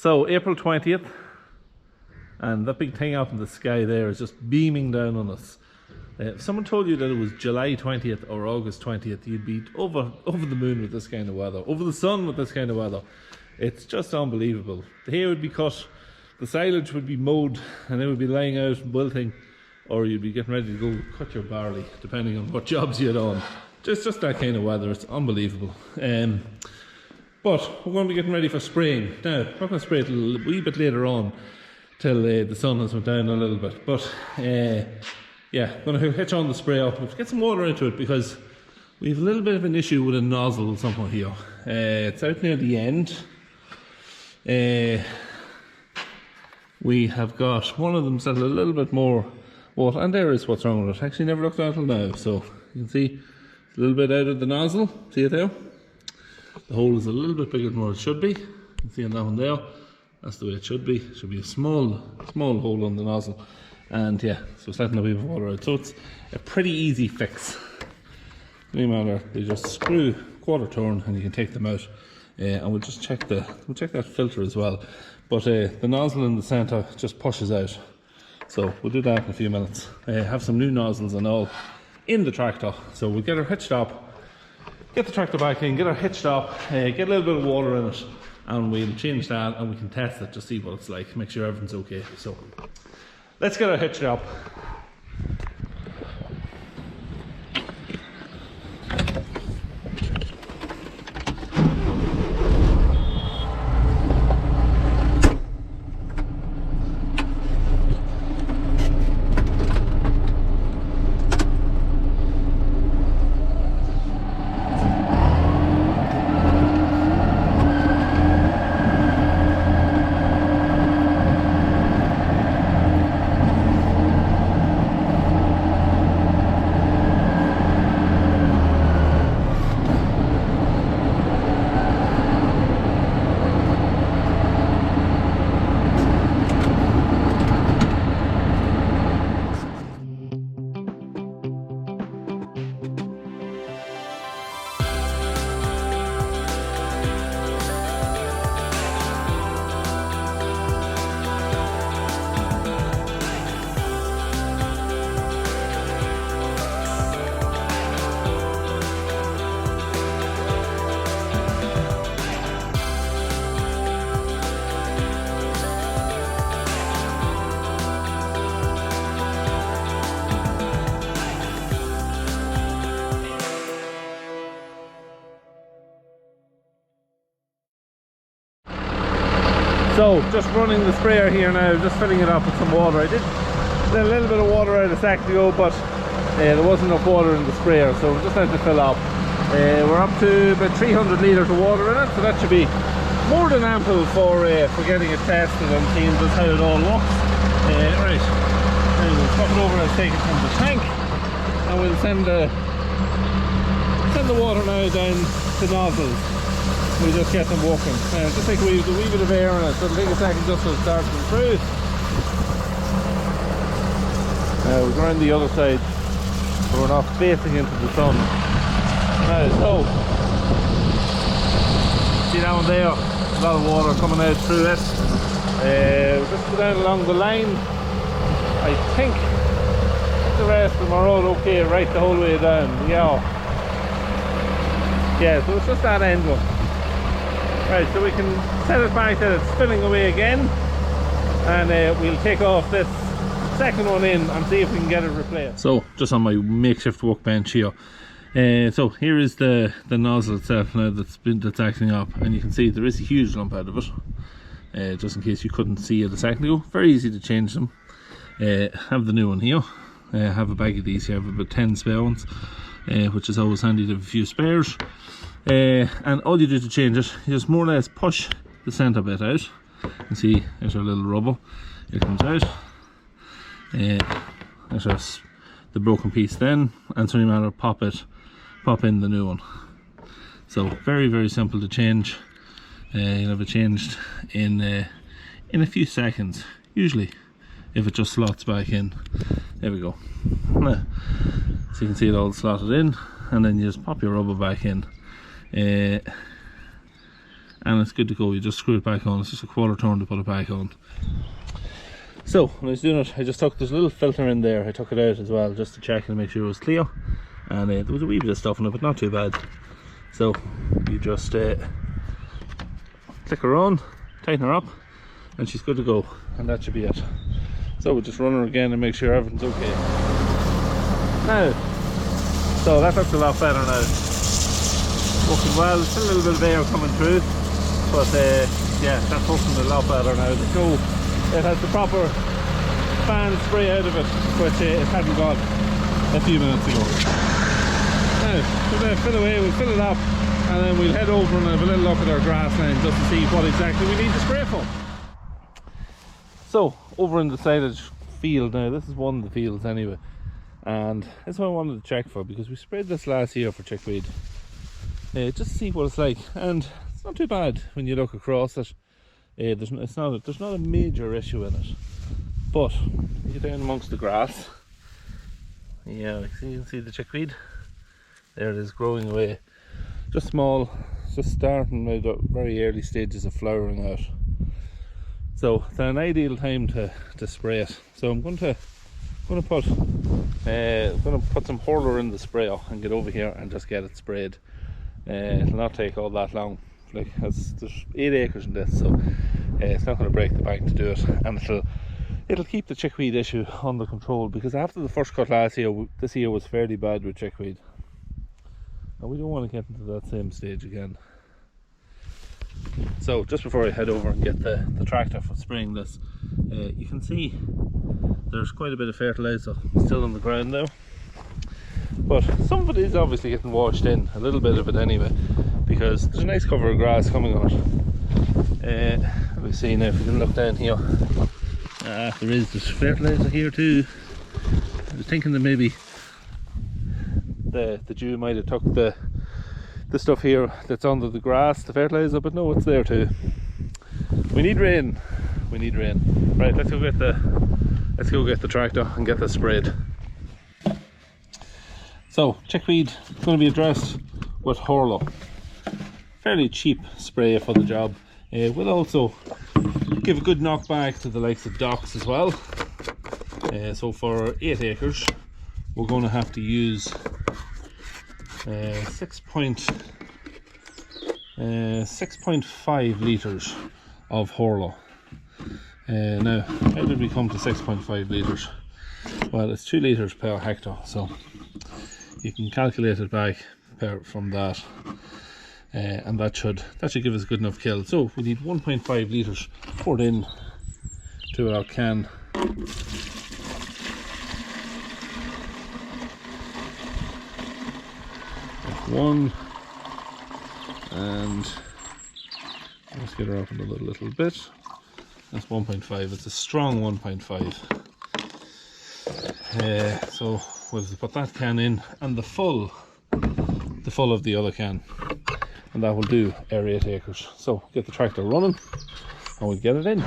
So April 20th, and that big thing out in the sky there is just beaming down on us. If someone told you that it was July 20th or August 20th, you'd be over the moon with this kind of weather, over the sun with this kind of weather. It's just unbelievable. The hay would be cut, the silage would be mowed, and it would be lying out and wilting, or you'd be getting ready to go cut your barley, depending on what jobs you had on. Just that kind of weather. It's unbelievable. But we're going to be getting ready for spraying. Now, we're not going to spray it a wee bit later on, till the sun has went down a little bit. But yeah, going to hitch on the spray up. We'll get some water into it because we have a little bit of an issue with a nozzle somewhere here. It's out near the end. We have got one of them set a little bit more water, and there is what's wrong with it. Actually never looked at it now, so you can see it's a little bit out of the nozzle. See it there? The hole is a little bit bigger than what it should be. You can see on that one there. That's the way it should be. It should be a small hole on the nozzle. And yeah, so it's letting a bit of water out. So it's a pretty easy fix. No matter, they just screw quarter turn and you can take them out. And we'll just check that filter as well. But the nozzle in the centre just pushes out. So we'll do that in a few minutes. Have some new nozzles and all in the tractor. So we'll get her hitched up, get the tractor back in, get her hitched up, get a little bit of water in it, and we'll change that and we can test it to see what it's like, make sure everything's okay. So let's get her hitched up. So just running the sprayer here now, just filling it up with some water. I did let a little bit of water out a second ago, but there wasn't enough water in the sprayer, so we just had to fill up. We're up to about 300 litres of water in it, so that should be more than ample for getting it tested and seeing just how it all looks. Right, now we'll swap it over and take it from the tank, and we'll send the water now down the nozzles. We just get them working. Just take a wee bit of air in it, so it'll take a second just to start them through. We'll go around the other side, so we're not facing into the sun. So, see that one there? A lot of water coming out through it. We'll just go down along the line. I think the rest of them are all okay right the whole way down. Yeah, so it's just that end one. Right, so we can set it back that it's spinning away again, and we'll take off this second one in and see if we can get it replaced. So just on my makeshift workbench here, so here is the nozzle itself now that's acting up, and you can see there is a huge lump out of it. Just in case you couldn't see it a second ago, very easy to change them. Have the new one here. Have a bag of these here. I have about 10 spare ones, which is always handy to have a few spares. And all you do to change it, you just more or less push the centre bit out. You can see there's our little rubber. It comes out. There's just the broken piece then, and it's only a matter of pop in the new one. So very, very simple to change. You'll have it changed in a few seconds, usually, if it just slots back in. There we go. So you can see it all slotted in, and then you just pop your rubber back in. and it's good to go. You just screw it back on. It's just a quarter turn to put it back on. So when I was doing it, I just took, there's a little filter in there, I took it out as well just to check and make sure it was clear, and there was a wee bit of stuff in it, but not too bad. So you just click her on, tighten her up, and she's good to go, and that should be it. So we'll just run her again and make sure everything's okay. Now, so that looks a lot better now. Working well, there's still a little bit of air coming through, but yeah, that's working a lot better now. So it has the proper fan spray out of it, which it hadn't got a few minutes ago. Now, we're going to fill away, we'll fill it up, and then we'll head over and have a little look at our grassland just to see what exactly we need to spray for. So, over in the silage field now, this is one of the fields anyway, and that's what I wanted to check for, because we sprayed this last year for chickweed, just to see what it's like, and it's not too bad when you look across it. There's not a major issue in it, but you get down amongst the grass, yeah, you can see the chickweed, there it is growing away, just small, just starting at the very early stages of flowering out. So it's an ideal time to spray it. So I'm going to put some hurler in the sprayer and get over here and just get it sprayed. It'll not take all that long. Like, there's 8 acres in this, so it's not going to break the bank to do it, and it'll keep the chickweed issue under control, because after the first cut last year, this year was fairly bad with chickweed, and we don't want to get into that same stage again. So just before I head over and get the tractor for spraying this, you can see there's quite a bit of fertilizer still on the ground now, but some of it is obviously getting washed in, a little bit of it anyway, because there's a nice cover of grass coming on it. Let me see now if we can look down here. There's fertilizer here too. I was thinking that maybe the dew might have took the stuff here that's under the grass, the fertilizer, but no, it's there too. We need rain. We need rain. Right, let's go get the tractor and get this sprayed. So chickweed is going to be addressed with hurler. Fairly cheap spray for the job. We'll also give a good knockback to the likes of docks as well. So for 8 acres, we're going to have to use 6.5 litres of hurler. Now, how did we come to 6.5 litres? Well, it's 2 litres per hectare, so you can calculate it back from that. And that should give us a good enough kill. So we need 1.5 litres poured in to our can. One, and let's get her up another little bit. That's 1.5. It's a strong 1.5. So we'll put that can in, and the full of the other can, and that will do our 8 acres. So get the tractor running and we'll get it in.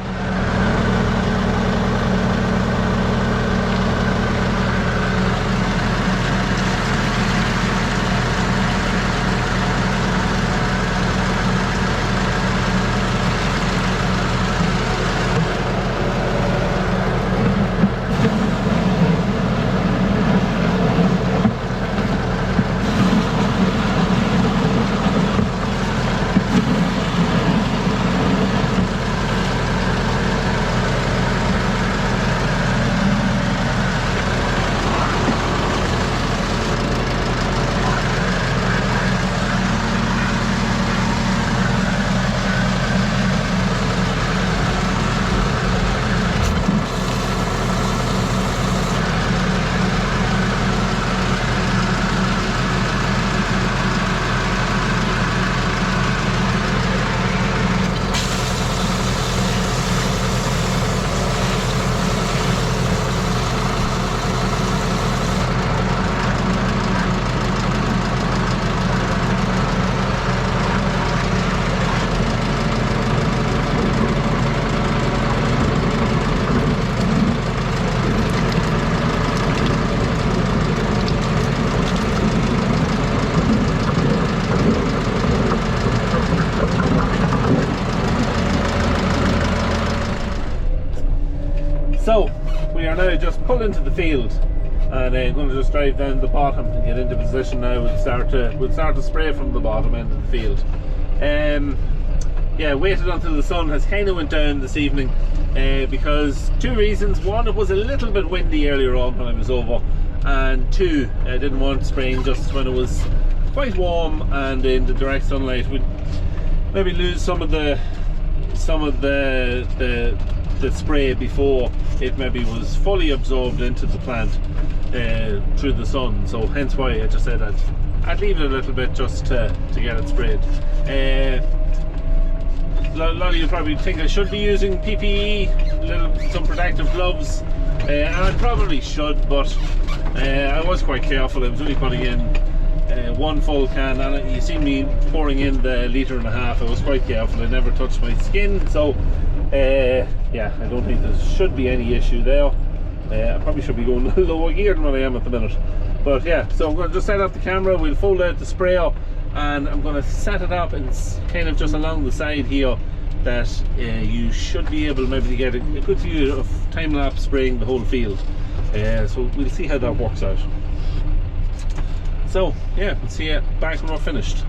So we are now just pulled into the field, and I'm going to just drive down the bottom and get into position now. We'll start to spray from the bottom end of the field. Yeah, waited until the sun has kind of went down this evening because two reasons. One, it was a little bit windy earlier on when I was over, and two, I didn't want spraying just when it was quite warm and in the direct sunlight. We'd maybe lose some of the spray before it maybe was fully absorbed into the plant through the sun. So hence why I just said I'd leave it a little bit just to get it sprayed. A lot of you probably think I should be using PPE, some protective gloves, and I probably should, but I was quite careful. I was only putting in one full can, and you see me pouring in the 1.5 litre. I was quite careful. I never touched my skin, so yeah, I don't think there should be any issue there. I probably should be going a little lower gear than what I am at the minute, but yeah. So I'm going to just set up the camera. We'll fold out the sprayer, and I'm going to set it up and kind of just along the side here, that you should be able maybe to get a good view of time-lapse spraying the whole field. So we'll see how that works out. So yeah, we'll see you back when we're finished.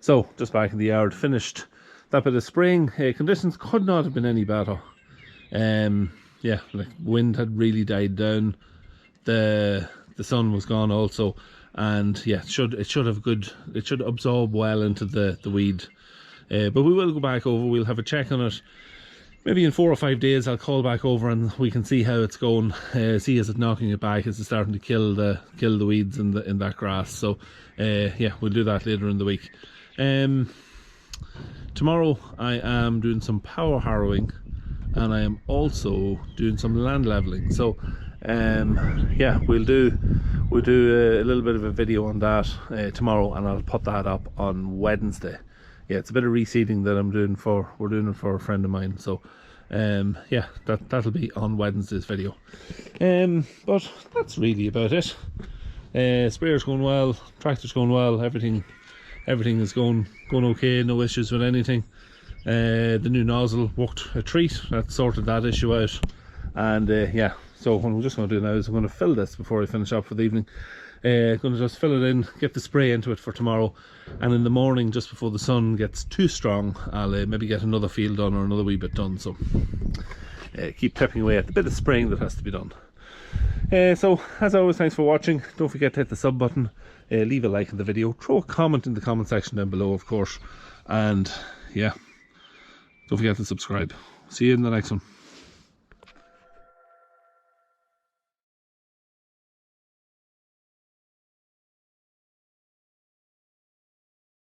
So just back in the yard, finished that bit of spraying. Conditions could not have been any better. Yeah, like wind had really died down. The sun was gone also, and yeah, it should have good. It should absorb well into the weed. But we will go back over. We'll have a check on it. Maybe in 4 or 5 days, I'll call back over and we can see how it's going. See, is it knocking it back? Is it starting to kill the weeds in that grass? So yeah, we'll do that later in the week. Tomorrow I am doing some power harrowing, and I am also doing some land leveling. So yeah, we'll do a little bit of a video on that tomorrow, and I'll put that up on Wednesday. Yeah, it's a bit of reseeding that we're doing it for a friend of mine. So yeah, that'll be on Wednesday's video. But that's really about it. Sprayer's going well, tractor's going well, everything is going okay, no issues with anything. The new nozzle worked a treat. That sorted that issue out. And yeah, so what I'm just going to do now is I'm going to fill this before I finish up for the evening. Going to just fill it in, get the spray into it for tomorrow, and in the morning, just before the sun gets too strong, I'll maybe get another field done or another wee bit done. So keep tipping away at the bit of spraying that has to be done. So as always, thanks for watching. Don't forget to hit the sub button, leave a like in the video, throw a comment in the comment section down below, of course, and yeah, don't forget to subscribe. See you in the next one.